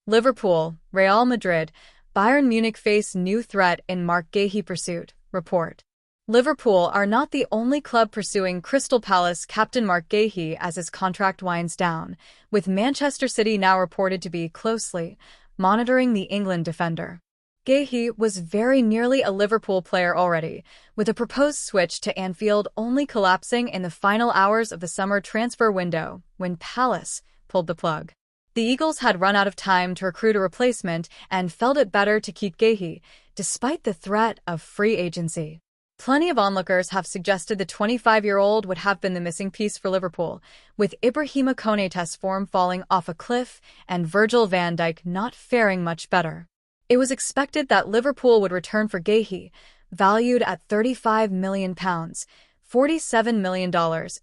Liverpool, Real Madrid, Bayern Munich face new threat in Marc Guéhi pursuit, report. Liverpool are not the only club pursuing Crystal Palace captain Marc Guéhi as his contract winds down, with Manchester City now reported to be closely monitoring the England defender. Guehi was very nearly a Liverpool player already, with a proposed switch to Anfield only collapsing in the final hours of the summer transfer window when Palace pulled the plug. The Eagles had run out of time to recruit a replacement and felt it better to keep Guehi, despite the threat of free agency. Plenty of onlookers have suggested the 25-year-old would have been the missing piece for Liverpool, with Ibrahima Konaté's form falling off a cliff and Virgil van Dijk not faring much better. It was expected that Liverpool would return for Guehi, valued at £35 million, $47 million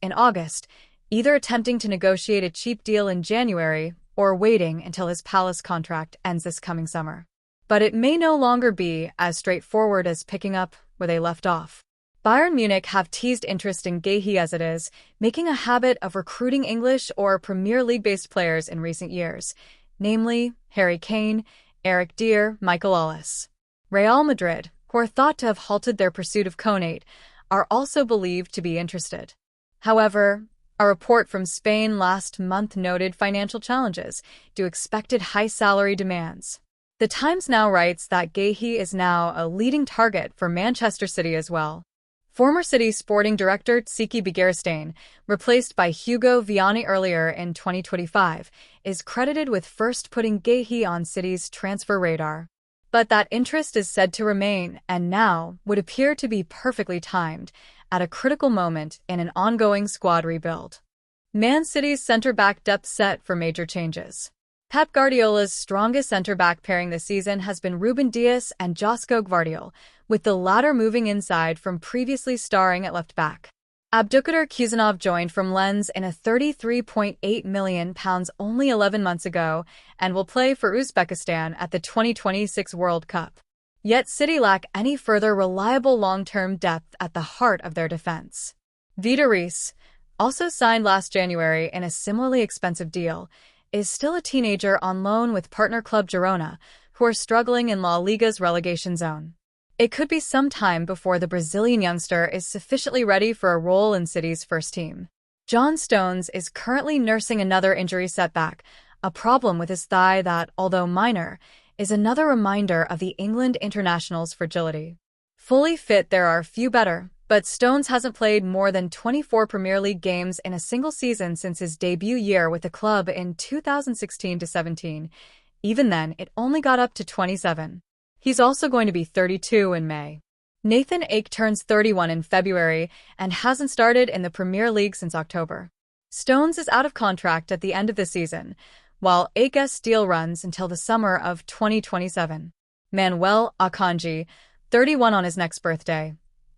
in August, either attempting to negotiate a cheap deal in January or waiting until his Palace contract ends this coming summer. But it may no longer be as straightforward as picking up where they left off. Bayern Munich have teased interest in Guehi as it is, making a habit of recruiting English or Premier League-based players in recent years, namely Harry Kane, Eric Dier, Michael Olise. Real Madrid, who are thought to have halted their pursuit of Konaté, are also believed to be interested. However, a report from Spain last month noted financial challenges due to expected high salary demands. The Times now writes that Guehi is now a leading target for Manchester City as well. Former City sporting director Txiki Begiristain, replaced by Hugo Vianney earlier in 2025, is credited with first putting Guehi on City's transfer radar. But that interest is said to remain and now would appear to be perfectly timed at a critical moment in an ongoing squad rebuild. Man City's centre-back depth set for major changes. Pep Guardiola's strongest centre-back pairing this season has been Ruben Dias and Josko Gvardiol, with the latter moving inside from previously starring at left-back. Abdulkadir Kuzanov joined from Lens in a £33.8 million only 11 months ago and will play for Uzbekistan at the 2026 World Cup. Yet City lack any further reliable long-term depth at the heart of their defense. Vida Reis, also signed last January in a similarly expensive deal, is still a teenager on loan with partner club Girona, who are struggling in La Liga's relegation zone. It could be some time before the Brazilian youngster is sufficiently ready for a role in City's first team. John Stones is currently nursing another injury setback, a problem with his thigh that, although minor, is another reminder of the England international's fragility. Fully fit, there are few better, but Stones hasn't played more than 24 Premier League games in a single season since his debut year with the club in 2016-17. Even then, it only got up to 27. He's also going to be 32 in May. Nathan Ake turns 31 in February and hasn't started in the Premier League since October. Stones is out of contract at the end of the season, while Ake's deal runs until the summer of 2027. Manuel Akanji, 31 on his next birthday,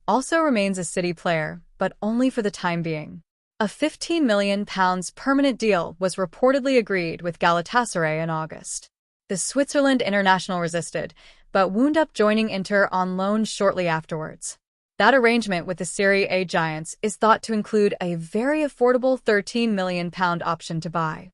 also remains a City player, but only for the time being. A £15 million permanent deal was reportedly agreed with Galatasaray in August. The Switzerland international resisted, but wound up joining Inter on loan shortly afterwards. That arrangement with the Serie A giants is thought to include a very affordable £13 million option to buy.